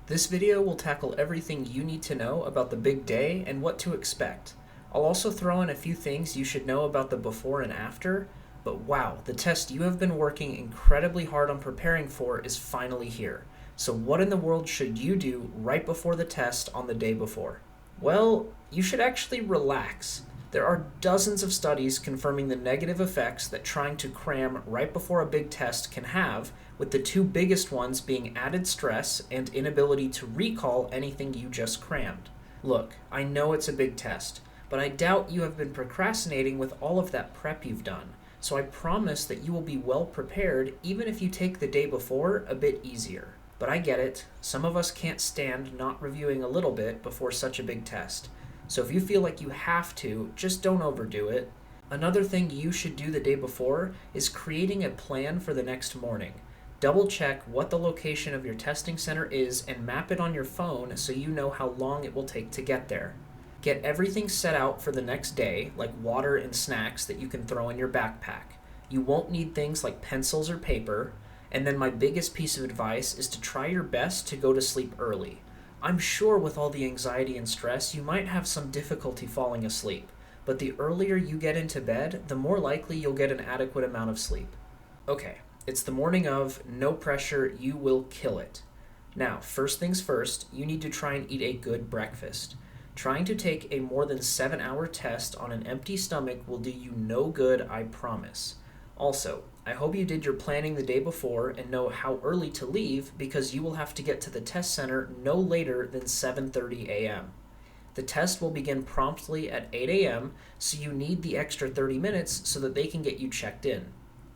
This video will tackle everything you need to know about the big day and what to expect. I'll also throw in a few things you should know about the before and after, but wow, the test you have been working incredibly hard on preparing for is finally here. So what in the world should you do right before the test on the day before? Well, you should actually relax. There are dozens of studies confirming the negative effects that trying to cram right before a big test can have, with the two biggest ones being added stress and inability to recall anything you just crammed. Look, I know it's a big test, but I doubt you have been procrastinating with all of that prep you've done, so I promise that you will be well prepared even if you take the day before a bit easier. But I get it, some of us can't stand not reviewing a little bit before such a big test. So if you feel like you have to, just don't overdo it. Another thing you should do the day before is creating a plan for the next morning. Double check what the location of your testing center is and map it on your phone so you know how long it will take to get there. Get everything set out for the next day, like water and snacks that you can throw in your backpack. You won't need things like pencils or paper. And then my biggest piece of advice is to try your best to go to sleep early. I'm sure with all the anxiety and stress, you might have some difficulty falling asleep, but the earlier you get into bed, the more likely you'll get an adequate amount of sleep. Okay, it's the morning of, no pressure, you will kill it. Now, first things first, you need to try and eat a good breakfast. Trying to take a more than 7-hour test on an empty stomach will do you no good, I promise. Also, I hope you did your planning the day before and know how early to leave because you will have to get to the test center no later than 7:30 a.m. The test will begin promptly at 8 a.m., so you need the extra 30 minutes so that they can get you checked in.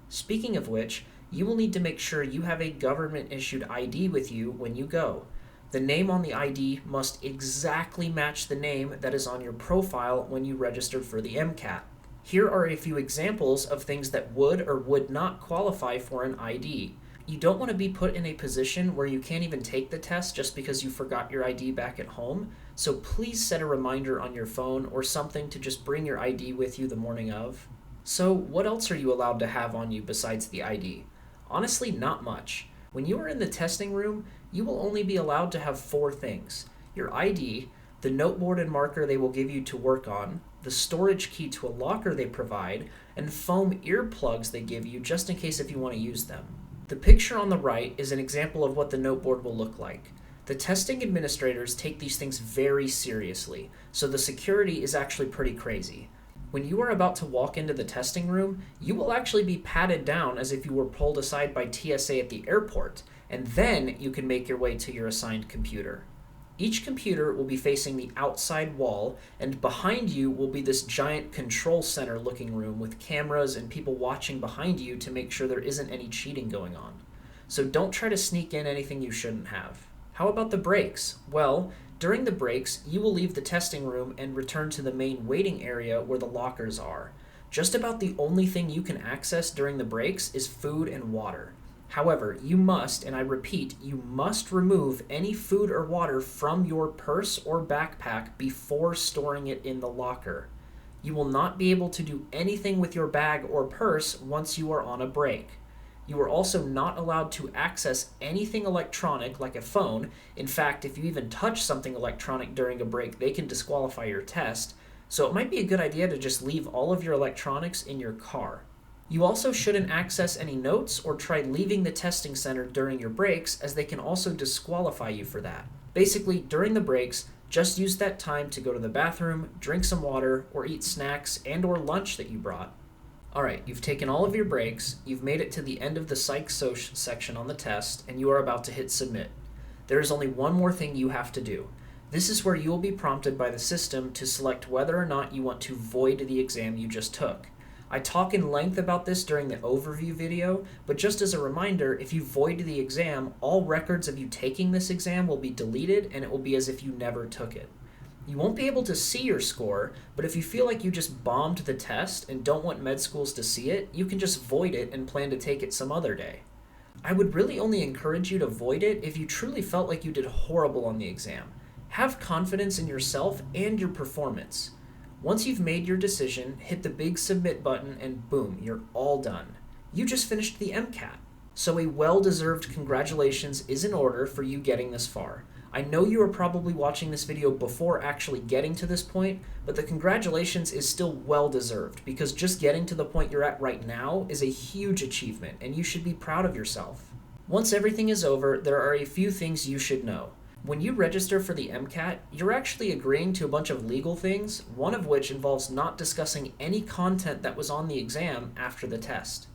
Speaking of which, you will need to make sure you have a government-issued ID with you when you go. The name on the ID must exactly match the name that is on your profile when you registered for the MCAT. Here are a few examples of things that would or would not qualify for an ID. You don't want to be put in a position where you can't even take the test just because you forgot your ID back at home, so please set a reminder on your phone or something to just bring your ID with you the morning of. So what else are you allowed to have on you besides the ID? Honestly, not much. When you are in the testing room, you will only be allowed to have 4 things: your ID, the noteboard and marker they will give you to work on, the storage key to a locker they provide, and foam earplugs they give you just in case if you want to use them. The picture on the right is an example of what the noteboard will look like. The testing administrators take these things very seriously, so the security is actually pretty crazy. When you are about to walk into the testing room, you will actually be patted down as if you were pulled aside by TSA at the airport, and then you can make your way to your assigned computer. Each computer will be facing the outside wall, and behind you will be this giant control center looking room with cameras and people watching behind you to make sure there isn't any cheating going on. So don't try to sneak in anything you shouldn't have. How about the breaks? Well, during the breaks, you will leave the testing room and return to the main waiting area where the lockers are. Just about the only thing you can access during the breaks is food and water. However, you must, and I repeat, you must remove any food or water from your purse or backpack before storing it in the locker. You will not be able to do anything with your bag or purse once you are on a break. You are also not allowed to access anything electronic like a phone. In fact, if you even touch something electronic during a break, they can disqualify your test. So it might be a good idea to just leave all of your electronics in your car. You also shouldn't access any notes or try leaving the testing center during your breaks, as they can also disqualify you for that. Basically, during the breaks, just use that time to go to the bathroom, drink some water, or eat snacks and/or lunch that you brought. Alright, you've taken all of your breaks, you've made it to the end of the Psych-Soc section on the test, and you are about to hit submit. There is only one more thing you have to do. This is where you will be prompted by the system to select whether or not you want to void the exam you just took. I talk in length about this during the overview video, but just as a reminder, if you void the exam, all records of you taking this exam will be deleted and it will be as if you never took it. You won't be able to see your score, but if you feel like you just bombed the test and don't want med schools to see it, you can just void it and plan to take it some other day. I would really only encourage you to void it if you truly felt like you did horrible on the exam. Have confidence in yourself and your performance. Once you've made your decision, hit the big submit button and boom, you're all done. You just finished the MCAT. So a well-deserved congratulations is in order for you getting this far. I know you are probably watching this video before actually getting to this point, but the congratulations is still well deserved because just getting to the point you're at right now is a huge achievement and you should be proud of yourself. Once everything is over, there are a few things you should know. When you register for the MCAT, you're actually agreeing to a bunch of legal things, one of which involves not discussing any content that was on the exam after the test,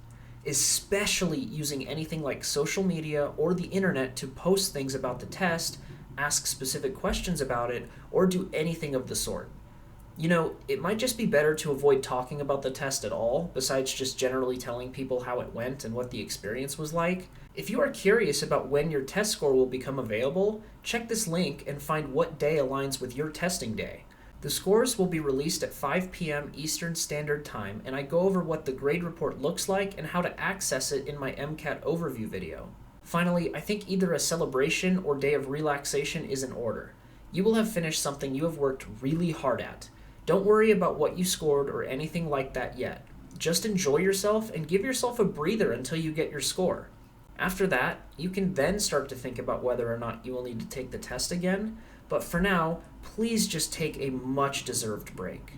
especially using anything like social media or the internet to post things about the test, ask specific questions about it, or do anything of the sort. You know, it might just be better to avoid talking about the test at all, besides just generally telling people how it went and what the experience was like. If you are curious about when your test score will become available, check this link and find what day aligns with your testing day. The scores will be released at 5 p.m. Eastern Standard Time, and I go over what the grade report looks like and how to access it in my MCAT overview video. Finally, I think either a celebration or day of relaxation is in order. You will have finished something you have worked really hard at. Don't worry about what you scored or anything like that yet. Just enjoy yourself and give yourself a breather until you get your score. After that, you can then start to think about whether or not you will need to take the test again, but for now, please just take a much-deserved break.